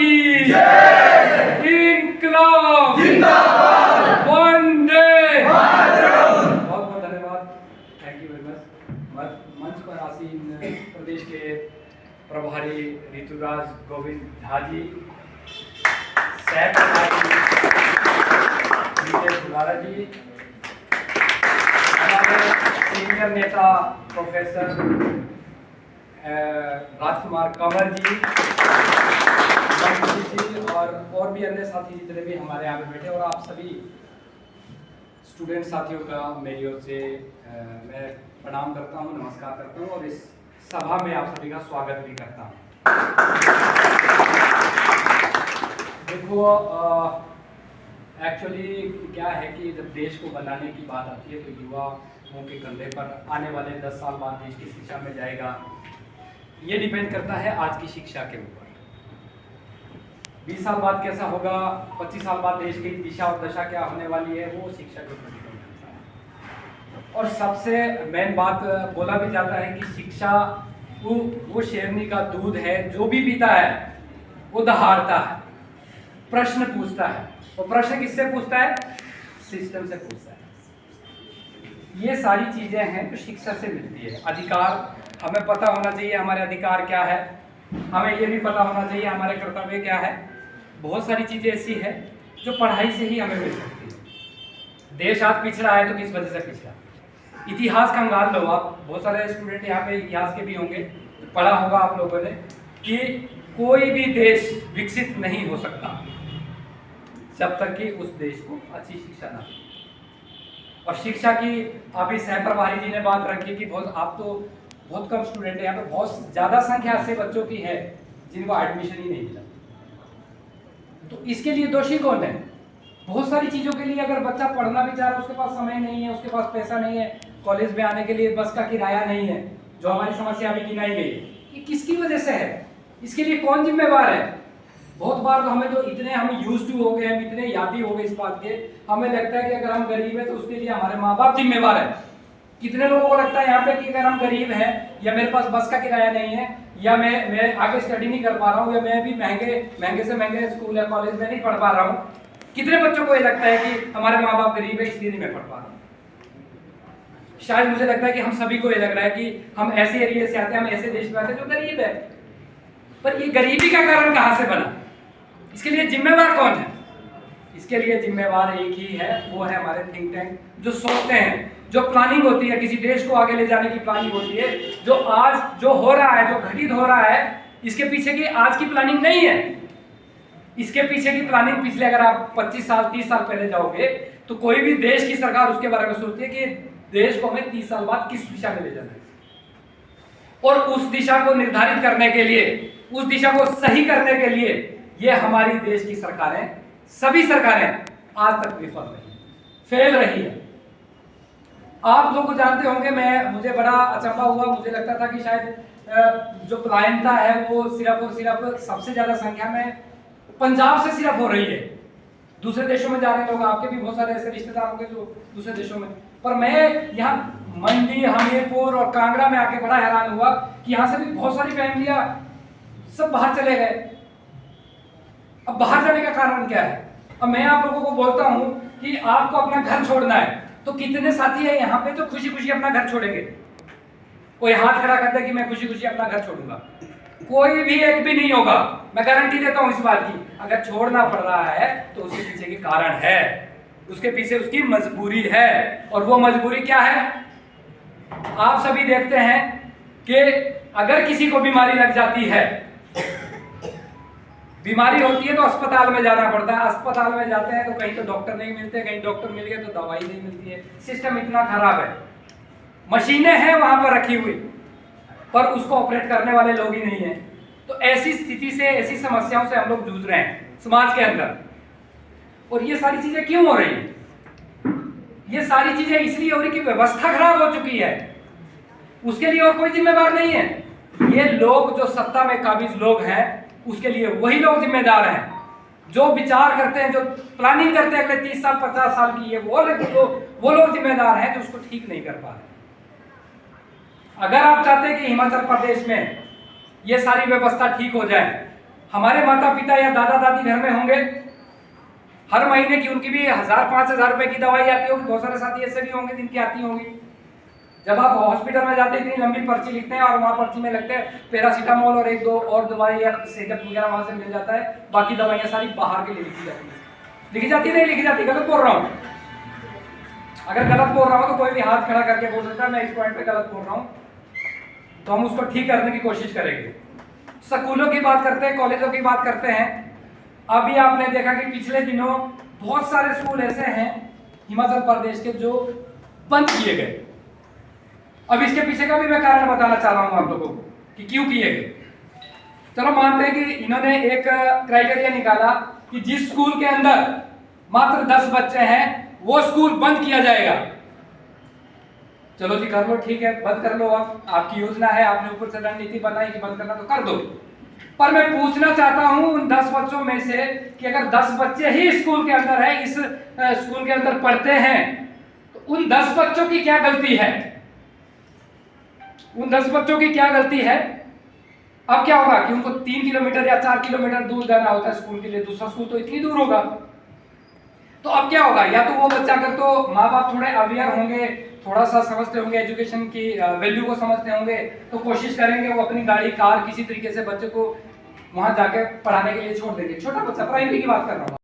की जय, इंकलाब जिंदाबाद, वंदे मातरम। बहुत बहुत धन्यवाद, थैंक यू वेरी मच। मंच पर आसीन प्रदेश के प्रभारी ऋतुराज गोविंद झा जी, सह प्रभारी दुलारा जी, हमारे सीनियर नेता प्रोफेसर राजकुमार कंवर जी और भी अन्य साथी जितने भी हमारे यहाँ पे बैठे, और आप सभी स्टूडेंट साथियों का मेरी ओर से मैं प्रणाम करता हूँ, नमस्कार करता हूँ, और इस सभा में आप सभी का स्वागत भी करता हूँ। देखो, एक्चुअली क्या है कि जब देश को बनाने की बात आती है तो युवाओं के कंधे पर आने वाले 10 साल बाद देश किस दिशा में जाएगा, ये डिपेंड करता है आज की शिक्षा के ऊपर। 20 साल बाद कैसा होगा, 25 साल बाद देश की दिशा और दशा क्या होने वाली है, वो शिक्षा के ऊपर डिपेंड करता है। और सबसे मेन बात बोला भी जाता है कि शिक्षा वो शेरनी का दूध है, जो भी पीता है वो दहाड़ता है, प्रश्न पूछता है। और प्रश्न किससे पूछता है? सिस्टम से पूछता है। ये सारी चीजें हैं जो शिक्षा से मिलती है। अधिकार हमें पता होना चाहिए, हमारे अधिकार क्या है, हमें ये भी पता होना चाहिए हमारे कर्तव्य क्या है। बहुत सारी चीजें ऐसी है जो पढ़ाई से ही हमें मिल सकती है। देश आज पिछड़ा है तो किस वजह से पिछड़ा? इतिहास खंगाल लो आप, बहुत सारे स्टूडेंट यहाँ पे इतिहास के भी होंगे, पढ़ा होगा आप लोगों ने कि कोई भी देश विकसित नहीं हो सकता जब तक कि उस देश को अच्छी शिक्षा ना हो। और शिक्षा की अभी सह प्रभारी जी ने बात रखी कि आप तो बहुत कम स्टूडेंट है, यहाँ पे बहुत ज्यादा संख्या से बच्चों की है जिनको एडमिशन ही नहीं मिला। तो इसके लिए दोषी कौन है? बहुत सारी चीजों के लिए अगर बच्चा पढ़ना भी चाह रहा है, उसके पास समय नहीं है, उसके पास पैसा नहीं है, कॉलेज में आने के लिए बस का किराया नहीं है, जो हमारी समस्या अभी गिनाई गई, ये किसकी वजह से है? इसके लिए कौन जिम्मेवार है? बहुत बार तो हमें जो इतने हम यूज्ड टू हो गए, हम इतने यादी हो गए इस बात के, हमें लगता है कि अगर हम गरीब है तो उसके लिए हमारे माँ बाप जिम्मेवार है। कितने लोगों को लगता है यहाँ पे कि अगर हम गरीब हैं, या मेरे पास बस का किराया नहीं है, या मैं आगे स्टडी नहीं कर पा रहा हूँ, या मैं भी महंगे से महंगे स्कूल या कॉलेज में नहीं पढ़ पा रहा हूँ, कितने बच्चों को ये लगता है कि हमारे माँ बाप गरीब है इसलिए नहीं मैं पढ़ पा रहा हूँ? शायद मुझे लगता है कि हम सभी को ये लग रहा है कि हम ऐसे एरिया से आते हैं, हम ऐसे देश में आते हैं जो गरीब है। पर ये गरीबी का कारण कहाँ से बना? इसके लिए जिम्मेवार कौन है? इसके लिए जिम्मेवार एक ही है, वो है हमारे थिंक टैंक, जो सोचते हैं, जो प्लानिंग होती है, किसी देश को आगे ले जाने की प्लानिंग होती है। जो आज जो हो रहा है, जो घटित हो रहा है, इसके पीछे की आज की प्लानिंग नहीं है। इसके पीछे की प्लानिंग पिछले, अगर आप 25 साल 30 साल पहले जाओगे तो कोई भी देश की सरकार उसके बारे में सोचती है कि देश को हमें 30 साल बाद किस दिशा में ले जाना है, और उस दिशा को निर्धारित करने के लिए, उस दिशा को सही करने के लिए ये हमारी देश की सरकारें, सभी सरकारें आज तक विफल रही, फेल रही है। आप लोग जानते होंगे, मुझे बड़ा अचंभा हुआ, मुझे लगता था कि शायद जो पलायनता है वो सिर्फ और सिर्फ सबसे ज्यादा संख्या में पंजाब से सिर्फ हो रही है। दूसरे देशों में जा रहे लोग, आपके भी बहुत सारे ऐसे रिश्तेदार होंगे जो दूसरे देशों में, पर मैं यहाँ मंडी, हमीरपुर और कांगड़ा में आके बड़ा हैरान हुआ कि यहाँ से भी बहुत सारी फैमिलियां सब बाहर चले गए। अब बाहर जाने का कारण क्या है? अब मैं आप लोगों को बोलता हूं कि आपको अपना घर छोड़ना है, तो कितने साथी है यहाँ पे जो खुशी खुशी अपना घर छोड़ेंगे? कोई हाथ खड़ा करता है कि मैं खुशी खुशी अपना घर छोड़ूंगा? कोई भी एक भी नहीं होगा। मैं गारंटी देता हूं इस बात की। अगर छोड़ना पड़ रहा है तो उसके पीछे के कारण है, उसके पीछे उसकी मजबूरी है। और वो मजबूरी क्या है? आप सभी देखते हैं कि अगर किसी को बीमारी लग जाती है, बीमारी होती है तो अस्पताल में जाना पड़ता है। अस्पताल में जाते हैं तो कहीं तो डॉक्टर नहीं मिलते, कहीं डॉक्टर मिल गए तो दवाई नहीं मिलती है। सिस्टम इतना खराब है, मशीनें हैं वहां पर रखी हुई, पर उसको ऑपरेट करने वाले लोग ही नहीं है। तो ऐसी स्थिति से, ऐसी समस्याओं से हम लोग जूझ रहे हैं समाज के अंदर। और ये सारी चीजें क्यों हो रही है? ये सारी चीजें इसलिए हो रही कि व्यवस्था खराब हो चुकी है, उसके लिए और कोई जिम्मेदार नहीं है। ये लोग जो सत्ता में काबिज लोग हैं, उसके लिए वही लोग जिम्मेदार हैं। जो विचार करते हैं, जो प्लानिंग करते हैं अगले 30 साल 50 साल की, ये वो लोग जिम्मेदार हैं जो उसको ठीक नहीं कर पा रहे। अगर आप चाहते हैं कि हिमाचल प्रदेश में ये सारी व्यवस्था ठीक हो जाए, हमारे माता पिता या दादा दादी घर में होंगे, हर महीने की उनकी भी 1000-5000 रुपए की दवाई आती होगी। बहुत सारे साथी ऐसे भी होंगे जिनकी आती होंगी। जब आप हॉस्पिटल में जाते हैं इतनी लंबी पर्ची लिखते हैं और वहाँ पर्ची में लगते हैं पैरासीटामोल और 1-2 और दवाई या सेकअप वगैरह वहाँ से मिल जाता है, बाकी दवाइयाँ सारी बाहर के लिए लिखी जाती है। लिखी जाती नहीं लिखी जाती, गलत बोल रहा हूँ? अगर गलत बोल रहा हूँ तो कोई भी हाथ खड़ा करके बोल सकता है मैं इस पॉइंट पे गलत बोल रहा हूँ, तो हम उसको ठीक करने की कोशिश करेंगे। स्कूलों की बात करते हैं, कॉलेजों की बात करते हैं। अभी आपने देखा कि पिछले दिनों बहुत सारे स्कूल ऐसे हैं हिमाचल प्रदेश के जो बंद किए गए। अब इसके पीछे का भी मैं कारण बताना चाह रहा हूं आप लोगों को कि क्यों किए गए। चलो मानते हैं कि इन्होंने एक क्राइटेरिया निकाला कि जिस स्कूल के अंदर मात्र 10 बच्चे हैं वो स्कूल बंद किया जाएगा। चलो जी कर लो, ठीक है, बंद कर लो। आप आपकी योजना है, आपने ऊपर से रणनीति बनाई कि बंद करना, तो कर दो। पर मैं पूछना चाहता हूं उन 10 बच्चों में से कि अगर 10 बच्चे ही स्कूल के अंदर है, इस स्कूल के अंदर पढ़ते हैं, तो उन 10 बच्चों की क्या गलती है? उन 10 बच्चों की क्या गलती है? अब क्या होगा कि उनको 3 किलोमीटर या 4 किलोमीटर दूर जाना होता है स्कूल के लिए, दूसरा स्कूल तो इतनी दूर होगा। तो अब क्या होगा, या तो वो बच्चा, अगर तो माँ बाप थोड़े अवेयर होंगे, थोड़ा सा समझते होंगे, एजुकेशन की वैल्यू को समझते होंगे, तो कोशिश करेंगे वो अपनी गाड़ी कार किसी तरीके से बच्चे को वहां जाके पढ़ाने के लिए छोड़ देंगे। छोटा बच्चा, प्राइमरी की बात कर रहा हूँ,